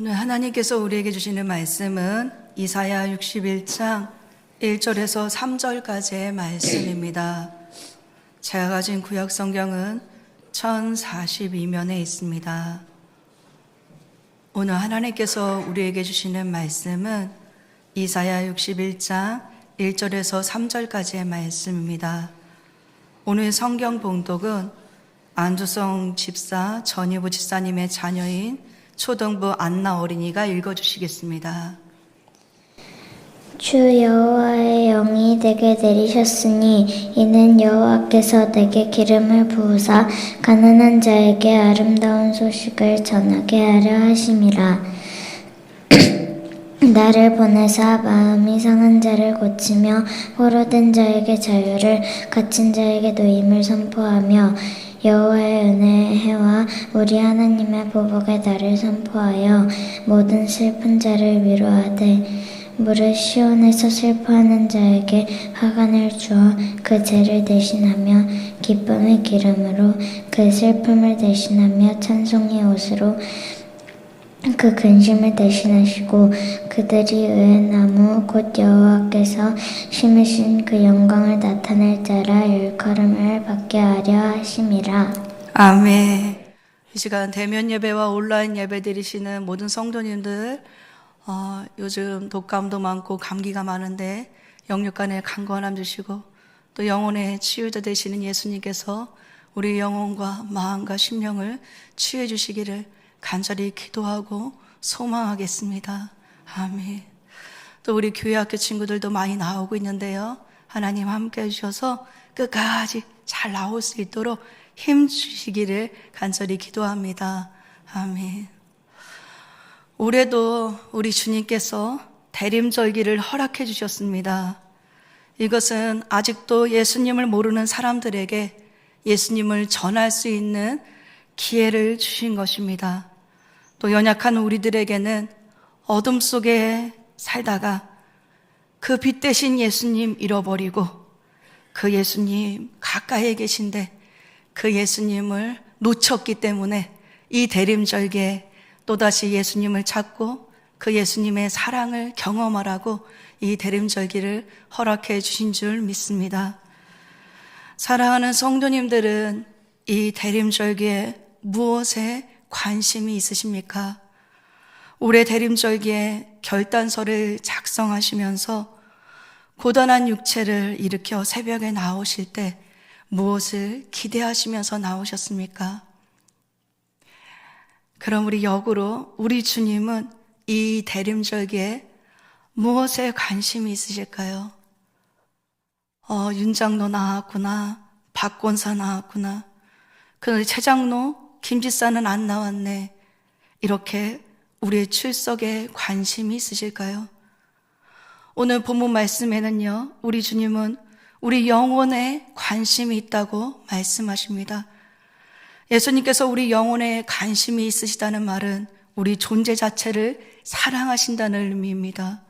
오늘 하나님께서 우리에게 주시는 말씀은 이사야 61장 1절에서 3절까지의 말씀입니다. 제가 가진 구약 성경은 1042면에 있습니다. 오늘 하나님께서 우리에게 주시는 말씀은 이사야 61장 1절에서 3절까지의 말씀입니다. 오늘 성경 봉독은 안두성 집사 전희부 집사님의 자녀인 초등부 안나 어린이가 읽어주시겠습니다. 주 여호와의 영이 내게 내리셨으니 이는 여호와께서 내게 기름을 부으사 가난한 자에게 아름다운 소식을 전하게 하려 하심이라. 나를 보내사 마음이 상한 자를 고치며 포로된 자에게 자유를, 갇힌 자에게 노임을 선포하며 여호와의 은혜의 해와 우리 하나님의 보복의 날을 선포하여 모든 슬픈 자를 위로하되 무릇 시온에서 슬퍼하는 자에게 화관을 주어 그 죄를 대신하며 기쁨의 기름으로 그 슬픔을 대신하며 찬송의 옷으로 그 근심을 대신하시고 그들이 의의 나무 곧 여호와께서 심으신 그 영광을 나타낼 자라 일컬음을 받게 하려 하심이라. 아멘. 이 시간 대면 예배와 온라인 예배 드리시는 모든 성도님들, 요즘 독감도 많고 감기가 많은데 영육간에 강건함 주시고 또 영혼의 치유자 되시는 예수님께서 우리 영혼과 마음과 심령을 치유해 주시기를 간절히 기도하고 소망하겠습니다. 아멘. 또 우리 교회 학교 친구들도 많이 나오고 있는데요. 하나님 함께 해주셔서 끝까지 잘 나올 수 있도록 힘 주시기를 간절히 기도합니다. 아멘. 올해도 우리 주님께서 대림절기를 허락해 주셨습니다. 이것은 아직도 예수님을 모르는 사람들에게 예수님을 전할 수 있는 기회를 주신 것입니다. 또 연약한 우리들에게는 어둠 속에 살다가 그 빛 대신 예수님 잃어버리고 그 예수님 가까이에 계신데 그 예수님을 놓쳤기 때문에 이 대림절기에 또다시 예수님을 찾고 그 예수님의 사랑을 경험하라고 이 대림절기를 허락해 주신 줄 믿습니다. 사랑하는 성도님들은 이 대림절기에 무엇에 관심이 있으십니까? 올해 대림절기에 결단서를 작성하시면서 고단한 육체를 일으켜 새벽에 나오실 때 무엇을 기대하시면서 나오셨습니까? 그럼 우리 역으로 우리 주님은 이 대림절기에 무엇에 관심이 있으실까요? 윤장로 나왔구나, 박권사 나왔구나, 그런데 최장로 김지사는 안 나왔네. 이렇게 우리의 출석에 관심이 있으실까요? 오늘 본문 말씀에는요, 우리 주님은 우리 영혼에 관심이 있다고 말씀하십니다. 예수님께서 우리 영혼에 관심이 있으시다는 말은 우리 존재 자체를 사랑하신다는 의미입니다.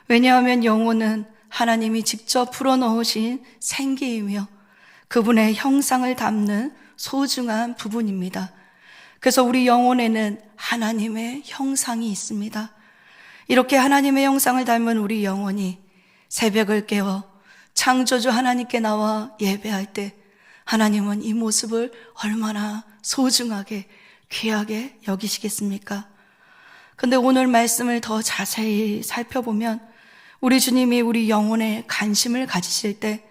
왜냐하면 영혼은 하나님이 직접 풀어놓으신 생기이며 그분의 형상을 담는 소중한 부분입니다. 그래서 우리 영혼에는 하나님의 형상이 있습니다. 이렇게 하나님의 형상을 닮은 우리 영혼이 새벽을 깨워 창조주 하나님께 나와 예배할 때 하나님은 이 모습을 얼마나 소중하게 귀하게 여기시겠습니까? 그런데 오늘 말씀을 더 자세히 살펴보면 우리 주님이 우리 영혼에 관심을 가지실 때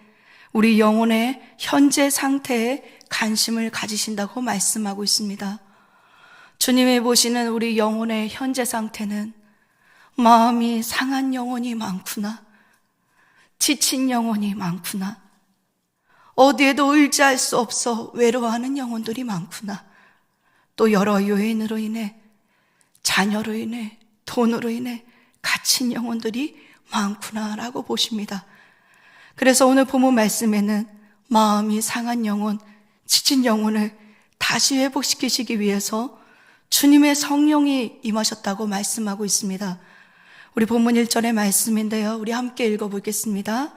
우리 영혼의 현재 상태에 관심을 가지신다고 말씀하고 있습니다. 주님이 보시는 우리 영혼의 현재 상태는 마음이 상한 영혼이 많구나, 지친 영혼이 많구나, 어디에도 의지할 수 없어 외로워하는 영혼들이 많구나, 또 여러 요인으로 인해 자녀로 인해 돈으로 인해 갇힌 영혼들이 많구나라고 보십니다. 그래서 오늘 본문 말씀에는 마음이 상한 영혼, 지친 영혼을 다시 회복시키시기 위해서 주님의 성령이 임하셨다고 말씀하고 있습니다. 우리 본문 1절의 말씀인데요, 우리 함께 읽어보겠습니다.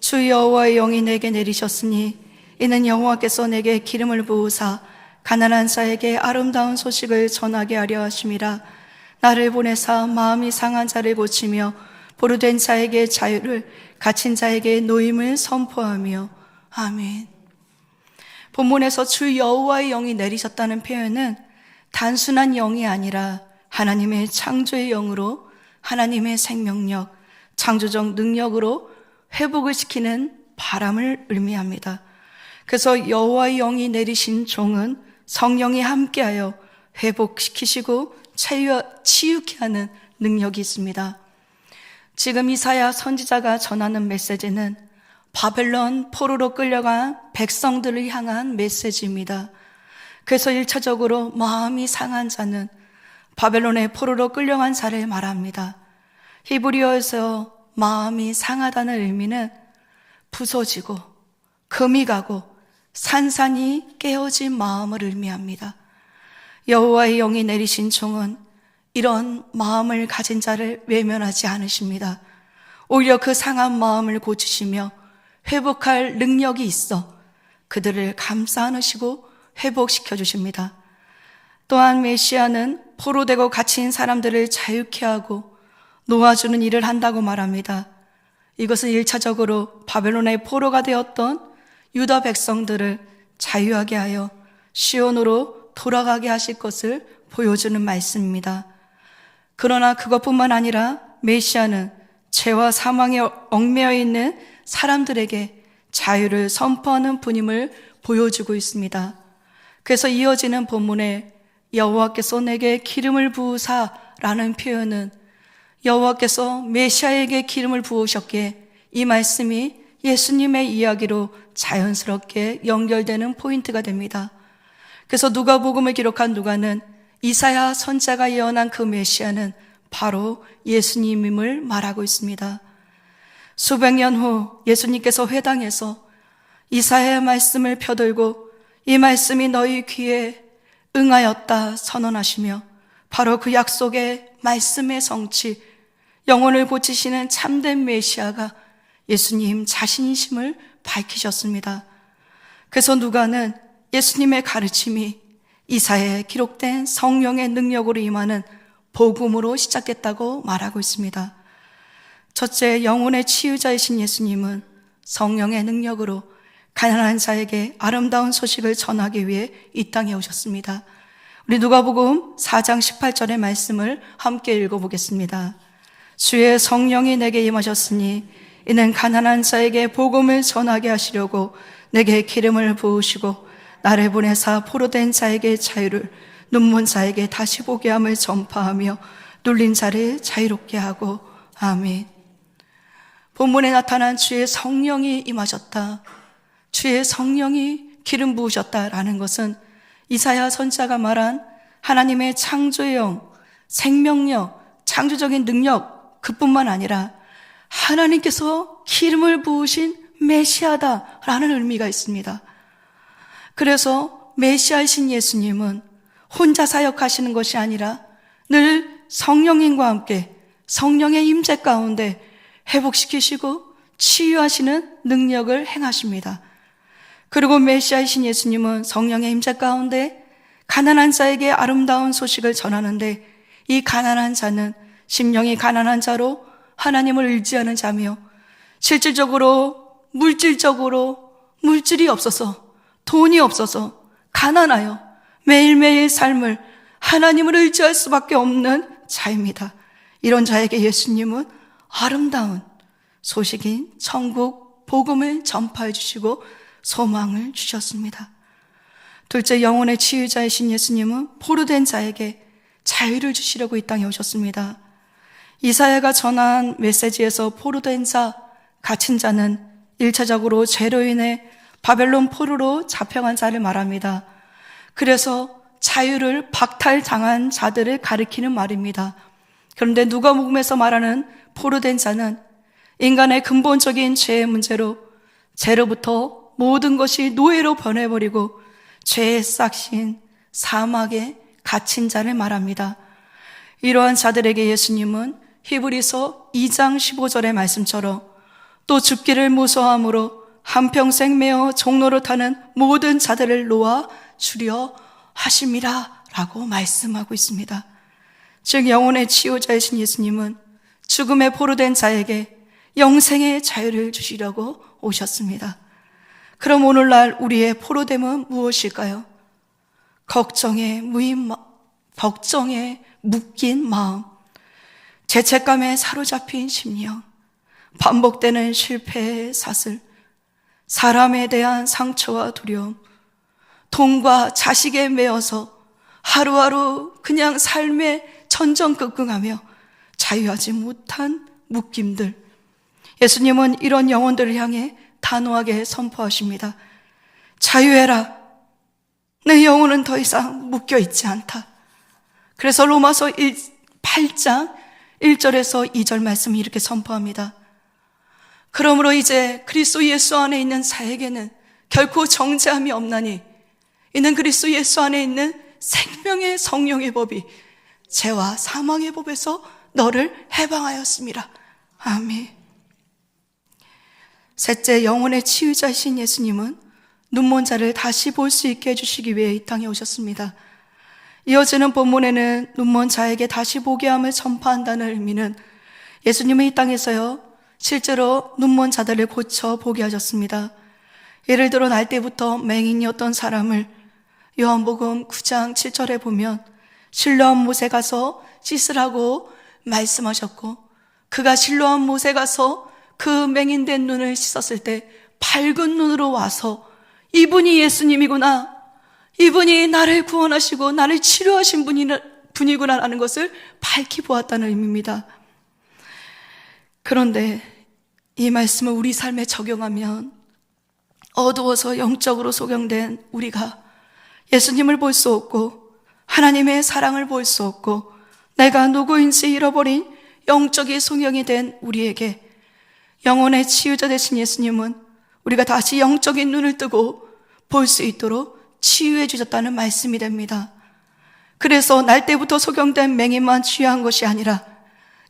주 여호와의 영이 내게 내리셨으니 이는 여호와께서 내게 기름을 부으사 가난한 자에게 아름다운 소식을 전하게 하려 하심이라. 나를 보내사 마음이 상한 자를 고치며 보루된 자에게 자유를, 갇힌 자에게 노임을 선포하며. 아멘. 본문에서 주 여호와의 영이 내리셨다는 표현은 단순한 영이 아니라 하나님의 창조의 영으로, 하나님의 생명력, 창조적 능력으로 회복을 시키는 바람을 의미합니다. 그래서 여호와의 영이 내리신 종은 성령이 함께하여 회복시키시고 치유케 하는 능력이 있습니다. 지금 이사야 선지자가 전하는 메시지는 바벨론 포로로 끌려간 백성들을 향한 메시지입니다. 그래서 1차적으로 마음이 상한 자는 바벨론의 포로로 끌려간 자를 말합니다. 히브리어에서 마음이 상하다는 의미는 부서지고 금이 가고 산산이 깨어진 마음을 의미합니다. 여호와의 영이 내리신 종은 이런 마음을 가진 자를 외면하지 않으십니다. 오히려 그 상한 마음을 고치시며 회복할 능력이 있어 그들을 감싸 안으시고 회복시켜 주십니다. 또한 메시아는 포로되고 갇힌 사람들을 자유케 하고 놓아주는 일을 한다고 말합니다. 이것은 1차적으로 바벨론의 포로가 되었던 유다 백성들을 자유하게 하여 시온으로 돌아가게 하실 것을 보여주는 말씀입니다. 그러나 그것뿐만 아니라 메시아는 죄와 사망에 얽매여 있는 사람들에게 자유를 선포하는 분임을 보여주고 있습니다. 그래서 이어지는 본문에 여호와께서 내게 기름을 부으사라는 표현은 여호와께서 메시아에게 기름을 부으셨기에 이 말씀이 예수님의 이야기로 자연스럽게 연결되는 포인트가 됩니다. 그래서 누가복음을 기록한 누가는 이사야 선지자가 예언한 그 메시아는 바로 예수님임을 말하고 있습니다. 수백 년 후 예수님께서 회당에서 이사야의 말씀을 펴들고 이 말씀이 너희 귀에 응하였다 선언하시며 바로 그 약속의 말씀의 성취, 영혼을 고치시는 참된 메시아가 예수님 자신이심을 밝히셨습니다. 그래서 누가는 예수님의 가르침이 이사야에 기록된 성령의 능력으로 임하는 복음으로 시작했다고 말하고 있습니다. 첫째, 영혼의 치유자이신 예수님은 성령의 능력으로 가난한 자에게 아름다운 소식을 전하기 위해 이 땅에 오셨습니다. 우리 누가복음 4장 18절의 말씀을 함께 읽어보겠습니다. 주의 성령이 내게 임하셨으니 이는 가난한 자에게 복음을 전하게 하시려고 내게 기름을 부으시고 나를 보내사 포로된 자에게 자유를, 눈먼 자에게 다시 보게 함을 전파하며 눌린 자를 자유롭게 하고. 아멘. 본문에 나타난 주의 성령이 임하셨다, 주의 성령이 기름 부으셨다라는 것은 이사야 선지자가 말한 하나님의 창조의 영, 생명력, 창조적인 능력, 그뿐만 아니라 하나님께서 기름을 부으신 메시아다라는 의미가 있습니다. 그래서 메시아이신 예수님은 혼자 사역하시는 것이 아니라 늘 성령님과 함께 성령의 임재 가운데 회복시키시고 치유하시는 능력을 행하십니다. 그리고 메시아이신 예수님은 성령의 임재 가운데 가난한 자에게 아름다운 소식을 전하는데 이 가난한 자는 심령이 가난한 자로 하나님을 의지하는 자며 실질적으로 물질이 없어서, 돈이 없어서 가난하여 매일매일 삶을 하나님을 의지할 수밖에 없는 자입니다. 이런 자에게 예수님은 아름다운 소식인 천국 복음을 전파해 주시고 소망을 주셨습니다. 둘째, 영혼의 치유자이신 예수님은 포로된 자에게 자유를 주시려고 이 땅에 오셨습니다. 이사야가 전한 메시지에서 포로된 자, 갇힌 자는 1차적으로 죄로 인해 바벨론 포로로 잡혀간 자를 말합니다. 그래서 자유를 박탈당한 자들을 가리키는 말입니다. 그런데 누가복음에서 말하는 포로된 자는 인간의 근본적인 죄의 문제로 죄로부터 모든 것이 노예로 변해버리고 죄의 싹신 사막에 갇힌 자를 말합니다. 이러한 자들에게 예수님은 히브리서 2장 15절의 말씀처럼 또 죽기를 무서워함으로 한평생 매어 종로를 타는 모든 자들을 놓아 주려 하심이라 라고 말씀하고 있습니다. 즉 영혼의 치유자이신 예수님은 죽음에 포로된 자에게 영생의 자유를 주시려고 오셨습니다. 그럼 오늘날 우리의 포로됨은 무엇일까요? 걱정에 묶인 마음, 죄책감에 사로잡힌 심령, 반복되는 실패의 사슬, 사람에 대한 상처와 두려움, 돈과 자식에 매여서 하루하루 그냥 삶에 천정긍긍하며 자유하지 못한 묶임들. 예수님은 이런 영혼들을 향해 단호하게 선포하십니다. 자유해라. 내 영혼은 더 이상 묶여있지 않다. 그래서 로마서 8장 1절에서 2절 말씀이 이렇게 선포합니다. 그러므로 이제 그리스도 예수 안에 있는 자에게는 결코 정죄함이 없나니 이는 그리스도 예수 안에 있는 생명의 성령의 법이 죄와 사망의 법에서 너를 해방하였습니다. 아멘. 셋째, 영혼의 치유자이신 예수님은 눈먼 자를 다시 볼 수 있게 해주시기 위해 이 땅에 오셨습니다. 이어지는 본문에는 눈먼 자에게 다시 보게 함을 전파한다는 의미는 예수님은 이 땅에서요 실제로 눈먼 자들을 고쳐 보게 하셨습니다. 예를 들어 날 때부터 맹인이었던 사람을 요한복음 9장 7절에 보면 실로암 못에 가서 씻으라고 말씀하셨고, 그가 실로암 못에 가서 그 맹인된 눈을 씻었을 때 밝은 눈으로 와서 이분이 예수님이구나, 이분이 나를 구원하시고 나를 치료하신 분이구나라는 것을 밝히 보았다는 의미입니다. 그런데 이 말씀을 우리 삶에 적용하면 어두워서 영적으로 소경된 우리가 예수님을 볼 수 없고 하나님의 사랑을 볼 수 없고 내가 누구인지 잃어버린 영적인 소경이 된 우리에게 영혼의 치유자 되신 예수님은 우리가 다시 영적인 눈을 뜨고 볼 수 있도록 치유해 주셨다는 말씀이 됩니다. 그래서 날 때부터 소경된 맹인만 치유한 것이 아니라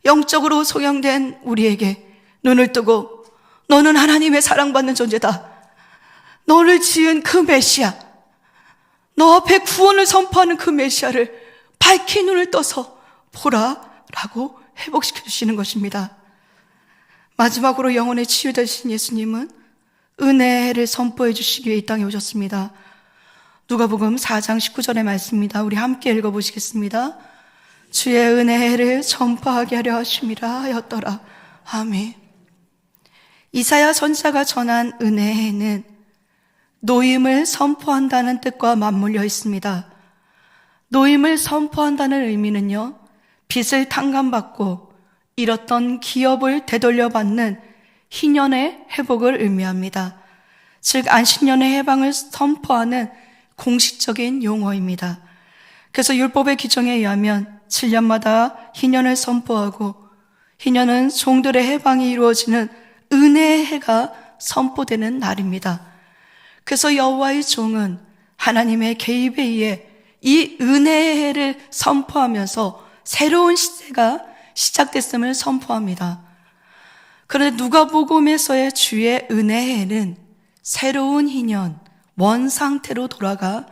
영적으로 소경된 우리에게 눈을 뜨고 너는 하나님의 사랑받는 존재다, 너를 지은 그 메시아, 너 앞에 구원을 선포하는 그 메시아를 밝히 눈을 떠서 보라 라고 회복시켜 주시는 것입니다. 마지막으로 영혼의 치유되신 예수님은 은혜를 선포해 주시기 위해 이 땅에 오셨습니다. 누가복음 4장 19절의 말씀입니다. 우리 함께 읽어보시겠습니다. 주의 은혜를 전파하게 하려 하심이라 하였더라. 아멘. 이사야 선지자가 전한 은혜에는 노임을 선포한다는 뜻과 맞물려 있습니다. 노임을 선포한다는 의미는요, 빚을 탕감받고 잃었던 기업을 되돌려받는 희년의 회복을 의미합니다. 즉 안식년의 해방을 선포하는 공식적인 용어입니다. 그래서 율법의 규정에 의하면 7년마다 희년을 선포하고, 희년은 종들의 해방이 이루어지는 은혜의 해가 선포되는 날입니다. 그래서 여호와의 종은 하나님의 개입에 의해 이 은혜의 해를 선포하면서 새로운 시대가 시작됐음을 선포합니다. 그런데 누가복음에서의 주의 은혜의 해는 새로운 희년, 원상태로 돌아가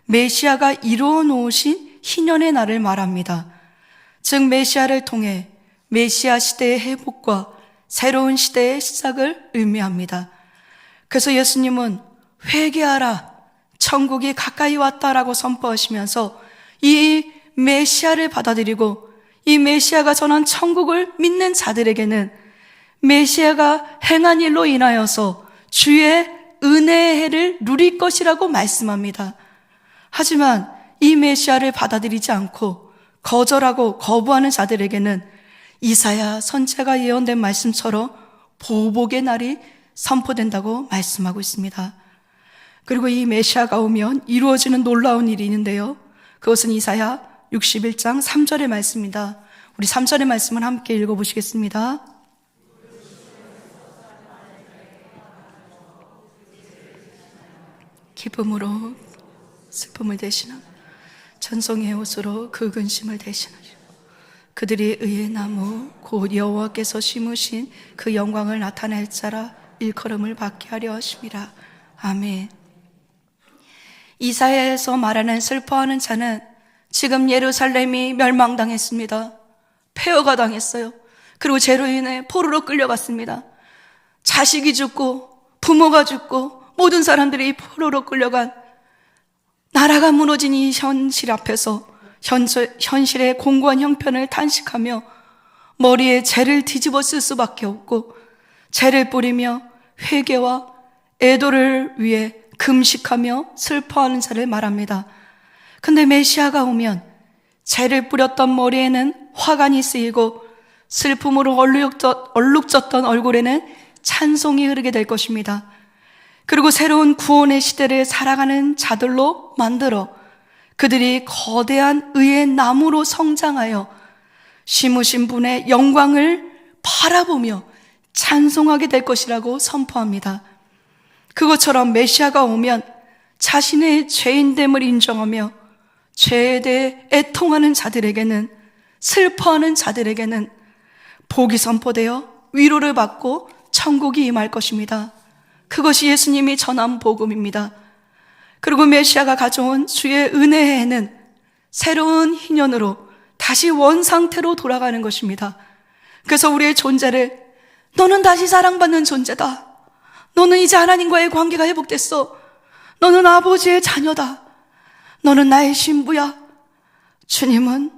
메시아가 이루어 놓으신 희년의 날을 말합니다. 즉 메시아를 통해 메시아 시대의 회복과 새로운 시대의 시작을 의미합니다. 그래서 예수님은 회개하라, 천국이 가까이 왔다라고 선포하시면서 이 메시아를 받아들이고 이 메시아가 전한 천국을 믿는 자들에게는 메시아가 행한 일로 인하여서 주의 은혜의 해를 누릴 것이라고 말씀합니다. 하지만 이 메시아를 받아들이지 않고 거절하고 거부하는 자들에게는 이사야 선지자가 예언된 말씀처럼 보복의 날이 선포된다고 말씀하고 있습니다. 그리고 이 메시아가 오면 이루어지는 놀라운 일이 있는데요, 그것은 이사야 61장 3절의 말씀입니다. 우리 3절의 말씀을 함께 읽어보시겠습니다. 기쁨으로 슬픔을 대신하고 전성의 옷으로 그 근심을 대신하시고 그들이 의의 나무 곧 여호와께서 심으신 그 영광을 나타낼 자라 일컬음을 받게 하려 하심이라. 아멘. 이사야에서 말하는 슬퍼하는 자는 지금 예루살렘이 멸망당했습니다. 폐허가 당했어요. 그리고 죄로 인해 포로로 끌려갔습니다. 자식이 죽고 부모가 죽고 모든 사람들이 포로로 끌려간 나라가 무너진 이 현실 앞에서 현실의 공고한 형편을 탄식하며 머리에 죄를 뒤집어 쓸 수밖에 없고 죄를 뿌리며 회개와 애도를 위해 금식하며 슬퍼하는 자를 말합니다. 근데 메시아가 오면 죄를 뿌렸던 머리에는 화관이 쓰이고 슬픔으로 얼룩졌던 얼굴에는 찬송이 흐르게 될 것입니다. 그리고 새로운 구원의 시대를 살아가는 자들로 만들어 그들이 거대한 의의 나무로 성장하여 심으신 분의 영광을 바라보며 찬송하게 될 것이라고 선포합니다. 그것처럼 메시아가 오면 자신의 죄인됨을 인정하며 죄에 대해 애통하는 자들에게는, 슬퍼하는 자들에게는 복이 선포되어 위로를 받고 천국이 임할 것입니다. 그것이 예수님이 전한 복음입니다. 그리고 메시아가 가져온 주의 은혜에는 새로운 희년으로 다시 원상태로 돌아가는 것입니다. 그래서 우리의 존재를, 너는 다시 사랑받는 존재다, 너는 이제 하나님과의 관계가 회복됐어, 너는 아버지의 자녀다, 너는 나의 신부야. 주님은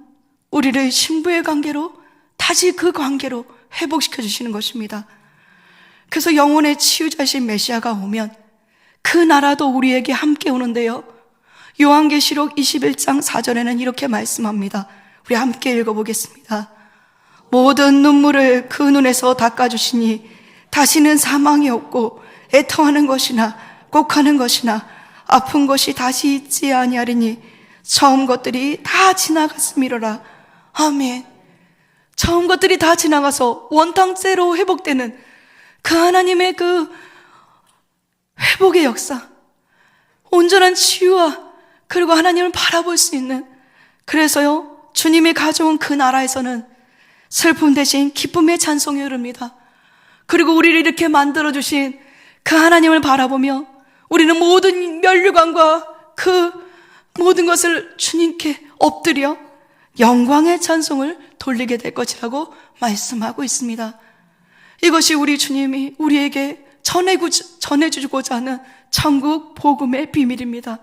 우리를 신부의 관계로 다시 그 관계로 회복시켜 주시는 것입니다. 그래서 영혼의 치유자신 메시아가 오면 그 나라도 우리에게 함께 오는데요, 요한계시록 21장 4절에는 이렇게 말씀합니다. 우리 함께 읽어보겠습니다. 모든 눈물을 그 눈에서 닦아주시니 다시는 사망이 없고 애통하는 것이나 곡하는 것이나 아픈 것이 다시 있지 아니하리니 처음 것들이 다 지나갔음이로라. 아멘. 처음 것들이 다 지나가서 원탕제로 회복되는 그 하나님의 그 회복의 역사, 온전한 치유와 그리고 하나님을 바라볼 수 있는, 그래서요 주님이 가져온 그 나라에서는 슬픔 대신 기쁨의 찬송이 흐릅니다. 그리고 우리를 이렇게 만들어주신 그 하나님을 바라보며 우리는 모든 면류관과 그 모든 것을 주님께 엎드려 영광의 찬송을 돌리게 될 것이라고 말씀하고 있습니다. 이것이 우리 주님이 우리에게 전해주고자 하는 천국 복음의 비밀입니다.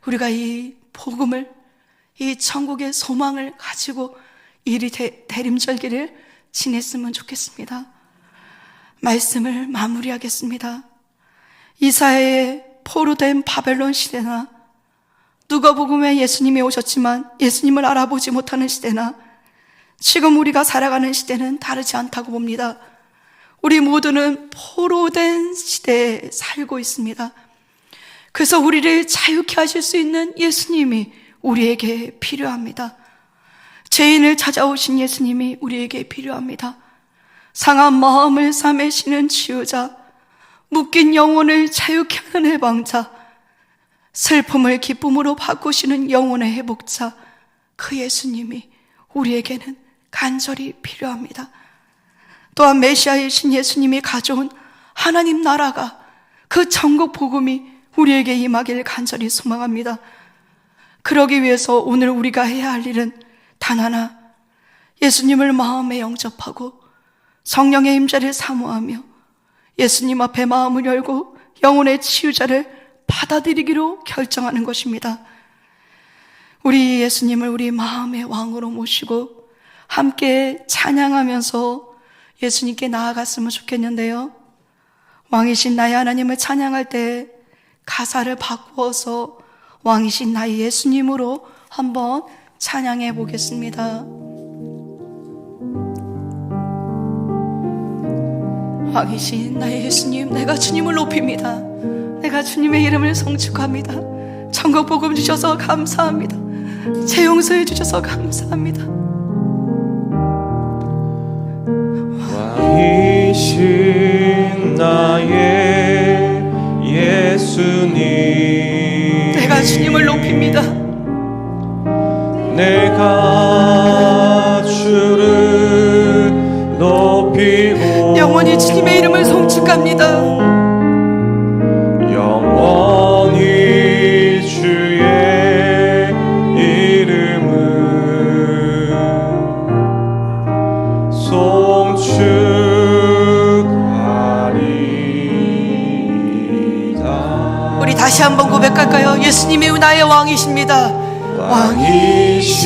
우리가 이 복음을, 이 천국의 소망을 가지고 이리 대림절기를 지냈으면 좋겠습니다. 말씀을 마무리하겠습니다. 이사야의 포로된 바벨론 시대나 누가복음에 예수님이 오셨지만 예수님을 알아보지 못하는 시대나 지금 우리가 살아가는 시대는 다르지 않다고 봅니다. 우리 모두는 포로된 시대에 살고 있습니다. 그래서 우리를 자유케 하실 수 있는 예수님이 우리에게 필요합니다. 죄인을 찾아오신 예수님이 우리에게 필요합니다. 상한 마음을 싸매시는 치유자, 묶인 영혼을 자유케 하는 해방자, 슬픔을 기쁨으로 바꾸시는 영혼의 회복자, 그 예수님이 우리에게는 간절히 필요합니다. 또한 메시아이신 예수님이 가져온 하나님 나라가, 그 천국 복음이 우리에게 임하기를 간절히 소망합니다. 그러기 위해서 오늘 우리가 해야 할 일은 단 하나, 예수님을 마음에 영접하고 성령의 임재를 사모하며 예수님 앞에 마음을 열고 영혼의 치유자를 받아들이기로 결정하는 것입니다. 우리 예수님을 우리 마음의 왕으로 모시고 함께 찬양하면서 예수님께 나아갔으면 좋겠는데요, 왕이신 나의 하나님을 찬양할 때 가사를 바꾸어서 왕이신 나의 예수님으로 한번 찬양해 보겠습니다. 왕이신 나의 예수님, 내가 주님을 높입니다. 내가 주님의 이름을 송축합니다. 천국 복음 주셔서 감사합니다. 제 용서해 주셔서 감사합니다. 왕이신 나의 예수님, 내가 주님을 높입니다. 내가 주를 높이고 영원히 주님의 이름을 송축합니다. 영원히 주의 이름을 고백할까요? 예수님이 나의 왕이십니다. 왕이신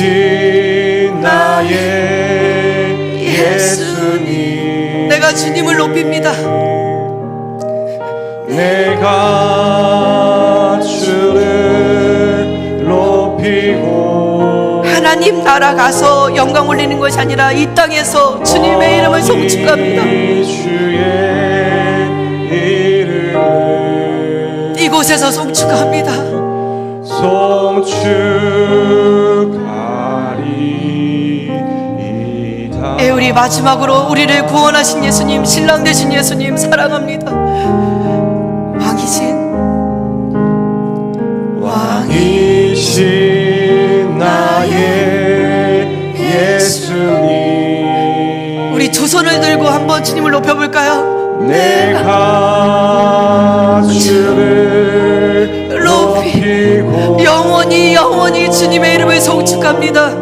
나의 예수님, 내가 주님을 높입니다. 내가 주를 높이고 하나님 나라 가서 영광 올리는 것이 아니라 이 땅에서 주님의 이름을 송축합니다. 주의 이름을 이곳에서 송축합니다. 송축하리이다. 예, 우리 마지막으로 우리를 구원하신 예수님, 신랑 되신 예수님 사랑합니다. 왕이신 나의 예수님, 우리 두 손을 들고 한번 주님을 높여볼까요? 내가 주를 높이고 영원히 주님의 이름을 송축합니다.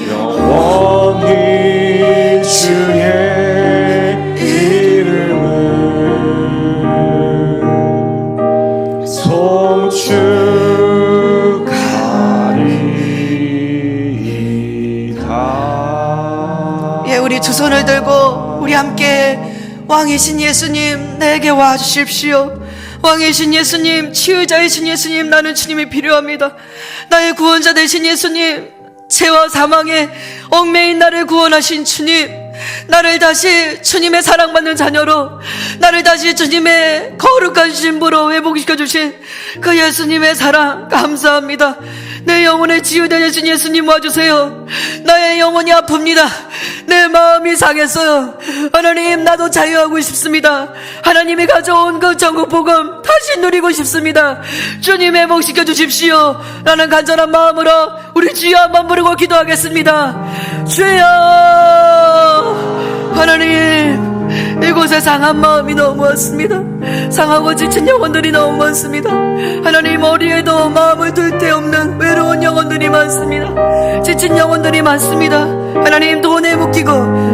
영원히 주의 이름을 송축하리이다. 예, 우리 두 손을 들고 우리 함께 왕이신 예수님 내게 와주십시오. 왕이신 예수님, 치유자이신 예수님, 나는 주님이 필요합니다. 나의 구원자 되신 예수님, 죄와 사망에 얽매인 나를 구원하신 주님, 나를 다시 주님의 사랑받는 자녀로, 나를 다시 주님의 거룩한 신부로 회복시켜 주신 그 예수님의 사랑 감사합니다. 내 영혼의 치유되신 예수님 와주세요. 나의 영혼이 아픕니다. 내 마음이 상했어요. 하나님, 나도 자유하고 싶습니다. 하나님이 가져온 그 전국 복음 다시 누리고 싶습니다. 주님 회복시켜 주십시오. 라는 간절한 마음으로 우리 주여 한번 부르고 기도하겠습니다. 주여, 하나님, 이곳에 상한 마음이 너무 많습니다. 상하고 지친 영혼들이 너무 많습니다. 하나님, 어디에도 마음을 둘 데 없는 외로운 영혼들이 많습니다. 지친 영혼들이 많습니다. 하나님, 돈에 묶이고,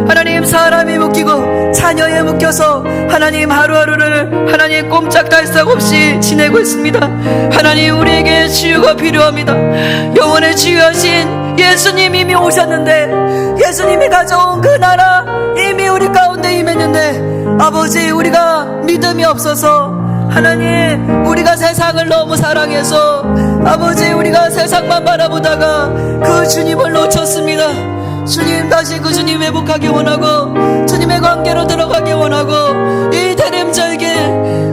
하나님, 사람에 묶이고, 자녀에 묶여서 하나님 하루하루를 하나님 꼼짝달싹 없이 지내고 있습니다. 하나님, 우리에게 치유가 필요합니다. 영혼을 치유하신 예수님 이미 오셨는데, 예수님이 가져온 그 나라 이미 우리 가운데 임했는데, 아버지, 우리가 믿음이 없어서 하나님, 우리가 세상을 너무 사랑해서 아버지, 우리가 세상만 바라보다가 그 주님을 놓쳤습니다. 주님, 다시 그 주님 회복하기 원하고 주님의 관계로 들어가기 원하고, 이 대림절기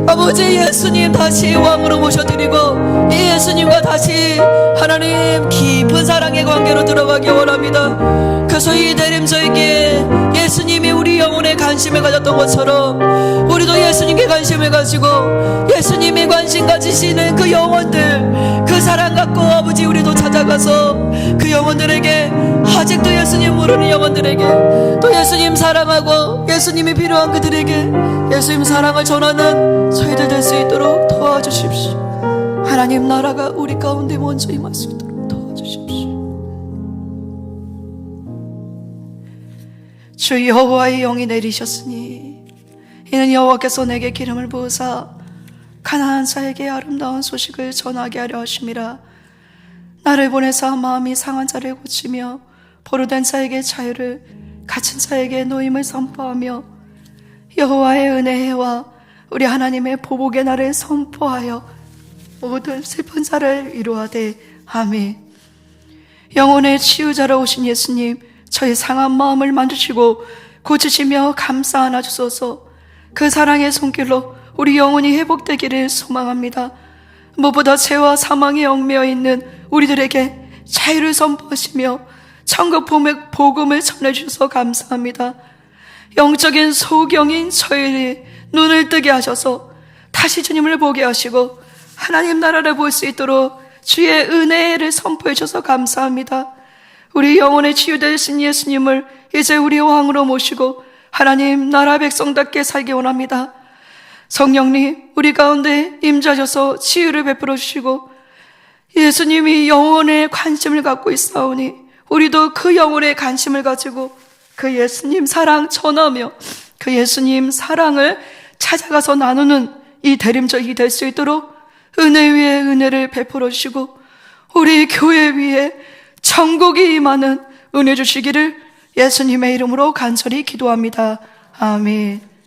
아버지 예수님 다시 왕으로 모셔드리고 이 예수님과 다시 하나님 깊은 사랑의 관계로 들어가기 원합니다. 그래서 이 대림절기에 예수님이 우리 영혼에 관심을 가졌던 것처럼 우리도 예수님께 관심을 가지고 예수님이 관심 가지시는 그 영혼들, 그 사랑 갖고 아버지 우리도 찾아가서 그 영혼들에게, 아직도 예수님 모르는 영혼들에게, 또 예수님 사랑하고 예수님이 필요한 그들에게 예수님 사랑을 전하는 저희들 될 수 있도록 도와주십시오. 하나님 나라가 우리 가운데 먼저 임할 수 있도록 도와주십시오. 주 여호와의 영이 내리셨으니 이는 여호와께서 내게 기름을 부으사 가난한 자에게 아름다운 소식을 전하게 하려 하심이라. 나를 보내사 마음이 상한 자를 고치며 포로된 자에게 자유를, 갇힌 자에게 노임을 선포하며 여호와의 은혜와 우리 하나님의 보복의 날을 선포하여 모든 슬픈 자를 위로하되 아멘. 영혼의 치유자로 오신 예수님, 저희 상한 마음을 만지시고 고치시며 감싸 안아 주소서. 그 사랑의 손길로 우리 영혼이 회복되기를 소망합니다. 무엇보다 죄와 사망에 얽매여 있는 우리들에게 자유를 선포하시며 천국 복음을 전해주셔서 감사합니다. 영적인 소경인 저희를 눈을 뜨게 하셔서 다시 주님을 보게 하시고 하나님 나라를 볼 수 있도록 주의 은혜를 선포해 주셔서 감사합니다. 우리 영혼의 치유되신 예수님을 이제 우리 왕으로 모시고 하나님 나라 백성답게 살기 원합니다. 성령님, 우리 가운데 임재하셔서 치유를 베풀어 주시고 예수님이 영혼에 관심을 갖고 있사오니 우리도 그 영혼에 관심을 가지고 그 예수님 사랑 전하며 그 예수님 사랑을 찾아가서 나누는 이 대림절이 될 수 있도록 은혜 위에 은혜를 베풀어 주시고 우리 교회 위에 천국이 임하는 은혜 주시기를 예수님의 이름으로 간절히 기도합니다. 아멘.